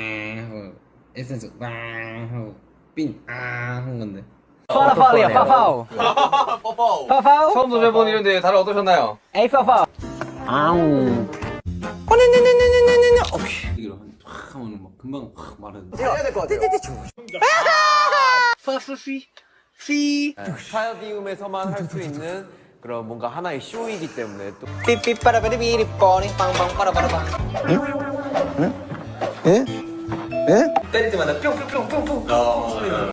하고 에센스 하고 빈한 건데. 파라팔이야 파파오. 파파오. 처음 도전해본 일인데 다들 어떠셨나요? 에이 파파오. 아우. 이걸 확 하면 막 금방 확 마르는데. 해야 될 것 같아요. 스타디움에서만 할 수 있는 그런 뭔가 하나의 쇼이기 때문에 또 삐삐빠라바리비리 뽀링 빵빵 빠라바라바. 예? 때릴 때마다 뿅뿅뿅뿅뿅.